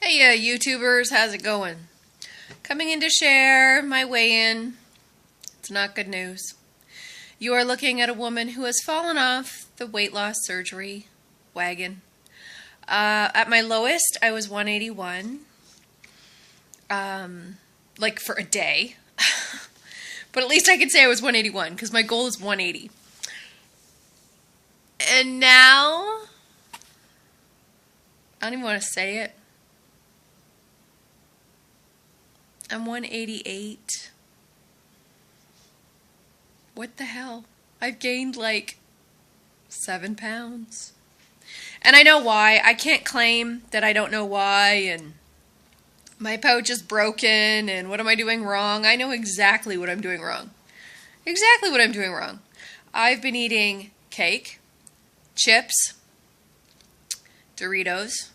Hey YouTubers, how's it going? Coming in to share my weigh-in. It's not good news. You are looking at a woman who has fallen off the weight loss surgery wagon. At my lowest, I was 181. Like for a day. But at least I could say I was 181 because my goal is 180. And now, I don't even want to say it. I'm 188. What the hell? I've gained like 7 pounds. And I know why. I can't claim that I don't know why, and my pouch is broken, and what am I doing wrong? I know exactly what I'm doing wrong. Exactly what I'm doing wrong. I've been eating cake, chips, Doritos,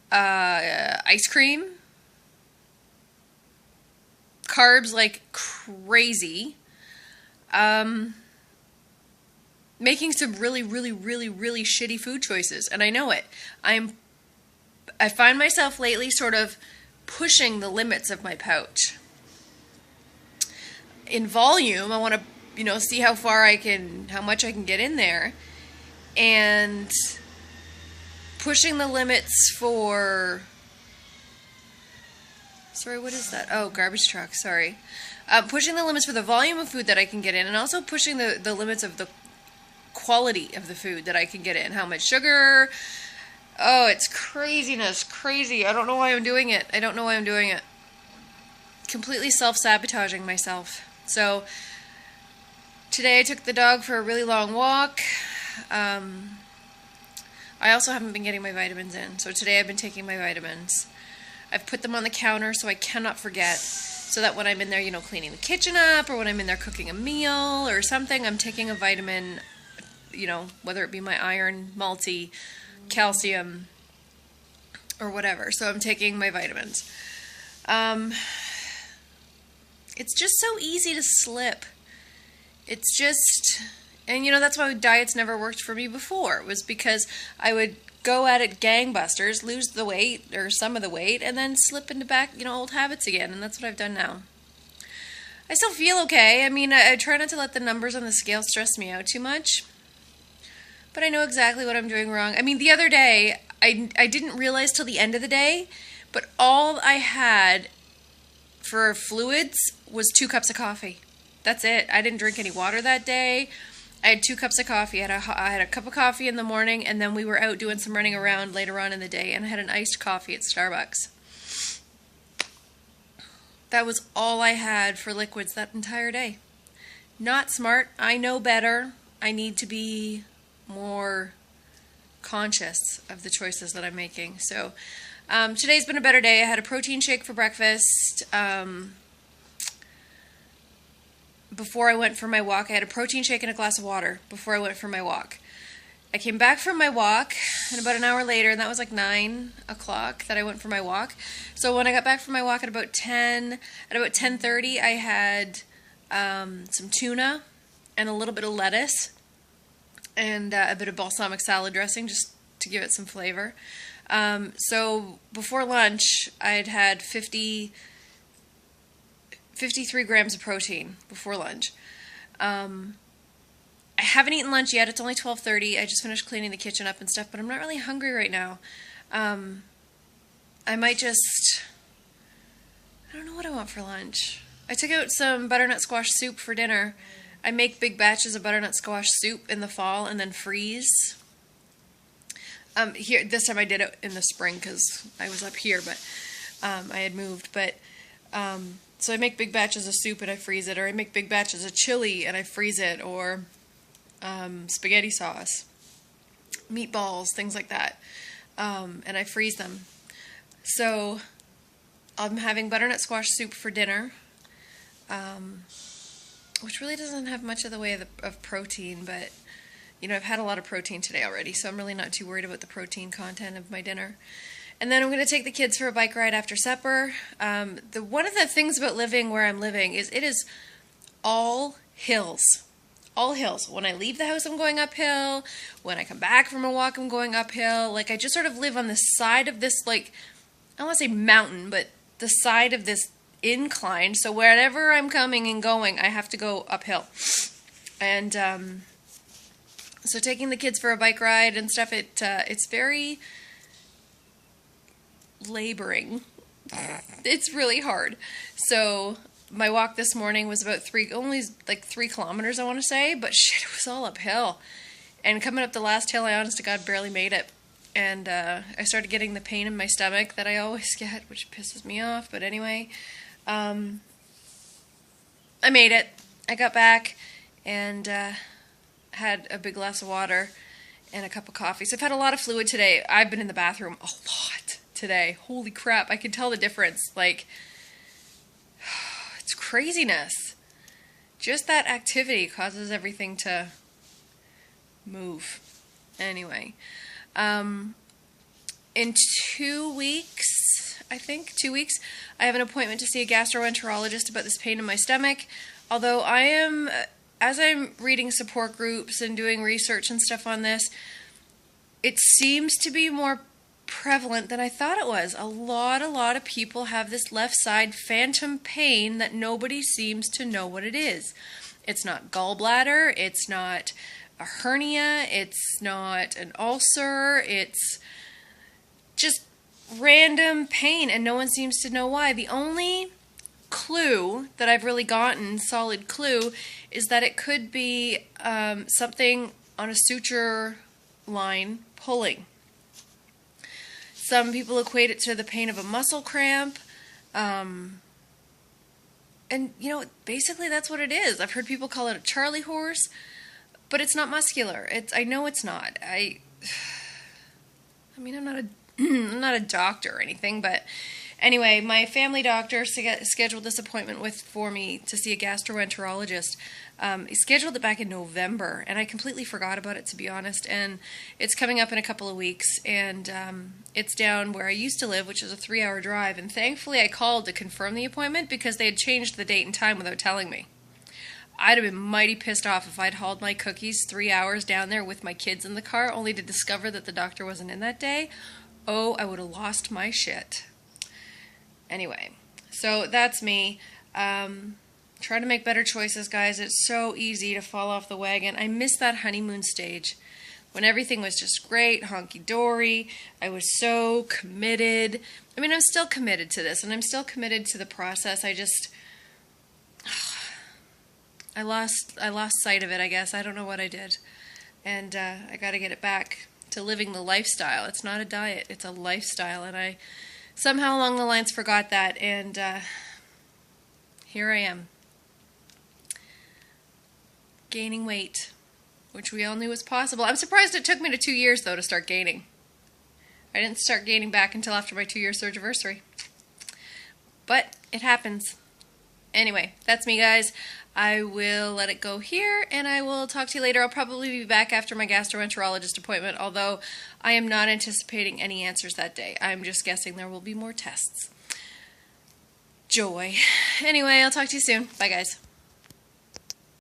ice cream, carbs like crazy, making some really shitty food choices, and I know it. I find myself lately sort of pushing the limits of my pouch. In volume, I want to, see how much I can get in there, and pushing the limits for, sorry, what is that? Oh, garbage truck, sorry. Pushing the limits for the volume of food that I can get in, and also pushing the limits of the quality of the food that I can get in. How much sugar. Oh, it's craziness. Crazy. I don't know why I'm doing it. I don't know why I'm doing it. Completely self-sabotaging myself. So, today I took the dog for a really long walk. I also haven't been getting my vitamins in. So today I've been taking my vitamins. I've put them on the counter so I cannot forget. So that when I'm in there, cleaning the kitchen up, or when I'm in there cooking a meal or something, I'm taking a vitamin, whether it be my iron, multi, calcium, or whatever. So I'm taking my vitamins. It's just so easy to slip. It's just, and that's why diets never worked for me before. It was because I would go at it gangbusters, lose the weight or some of the weight, and then slip into back, old habits again. And that's what I've done now. I still feel okay. I mean, I try not to let the numbers on the scale stress me out too much. But I know exactly what I'm doing wrong. I mean, the other day, I didn't realize till the end of the day, but all I had for fluids was 2 cups of coffee. That's it. I didn't drink any water that day. I had 2 cups of coffee. I had a cup of coffee in the morning, and then we were out doing some running around later on in the day, and I had an iced coffee at Starbucks. That was all I had for liquids that entire day. Not smart. I know better. I need to be more conscious of the choices that I'm making. So today's been a better day. I had a protein shake for breakfast. Before I went for my walk, I had a protein shake and a glass of water before I went for my walk. I came back from my walk, and about an hour later, and that was like 9 o'clock that I went for my walk. So when I got back from my walk at about 10:30, I had some tuna and a little bit of lettuce and a bit of balsamic salad dressing just to give it some flavor. So before lunch, I'd had 53 grams of protein before lunch. I haven't eaten lunch yet. It's only 12:30. I just finished cleaning the kitchen up and stuff, but I'm not really hungry right now. I might just, I don't know what I want for lunch. I took out some butternut squash soup for dinner. I make big batches of butternut squash soup in the fall and then freeze. Here, this time I did it in the spring because I was up here, but I had moved. But so I make big batches of soup and I freeze it, or I make big batches of chili and I freeze it, or spaghetti sauce, meatballs, things like that, and I freeze them. So I'm having butternut squash soup for dinner, which really doesn't have much of the way of protein, but I've had a lot of protein today already, so I'm really not too worried about the protein content of my dinner. And then I'm going to take the kids for a bike ride after supper. One of the things about living where I'm living is it is all hills. All hills. When I leave the house, I'm going uphill. When I come back from a walk, I'm going uphill. Like, I just sort of live on the side of this, like, I don't want to say mountain, but the side of this incline. So wherever I'm coming and going, I have to go uphill. And so taking the kids for a bike ride and stuff, it's very laboring. It's really hard. So my walk this morning was about only like 3 kilometers, I want to say, but shit, it was all uphill. And coming up the last hill, I honest to God barely made it. And I started getting the pain in my stomach that I always get, which pisses me off. But anyway, I made it. I got back and had a big glass of water and a cup of coffee. So I've had a lot of fluid today. I've been in the bathroom a lot today. Holy crap, I can tell the difference. Like, it's craziness. Just that activity causes everything to move. Anyway, in 2 weeks, I think, 2 weeks, I have an appointment to see a gastroenterologist about this pain in my stomach. Although as I'm reading support groups and doing research and stuff on this, it seems to be more prevalent than I thought it was. A lot of people have this left side phantom pain that nobody seems to know what it is. It's not gallbladder, it's not a hernia, it's not an ulcer, it's just random pain and no one seems to know why. The only clue that I've really gotten, solid clue, is that it could be something on a suture line pulling. Some people equate it to the pain of a muscle cramp. And, you know, basically that's what it is. I've heard people call it a Charlie horse, but it's not muscular. I know it's not. I mean, I'm not a doctor or anything, but anyway, my family doctor scheduled this appointment for me to see a gastroenterologist. He scheduled it back in November, and I completely forgot about it, to be honest. And it's coming up in a couple of weeks, and it's down where I used to live, which is a 3-hour drive. And thankfully, I called to confirm the appointment because they had changed the date and time without telling me. I'd have been mighty pissed off if I'd hauled my cookies 3 hours down there with my kids in the car, only to discover that the doctor wasn't in that day. Oh, I would have lost my shit. Anyway, so that's me. Try to make better choices, guys. It's so easy to fall off the wagon. I miss that honeymoon stage when everything was just great, honky-dory. I was so committed. I mean, I'm still committed to this, and I'm still committed to the process. I lost sight of it, I guess. I don't know what I did. And I got to get it back to living the lifestyle. It's not a diet. It's a lifestyle, and I somehow along the lines forgot that, and here I am. Gaining weight, which we all knew was possible. I'm surprised it took me to 2 years, though, to start gaining. I didn't start gaining back until after my 2-year surgiversary. But it happens. Anyway, that's me, guys. I will let it go here, and I will talk to you later. I'll probably be back after my gastroenterologist appointment, although I am not anticipating any answers that day. I'm just guessing there will be more tests. Joy. Anyway, I'll talk to you soon. Bye, guys.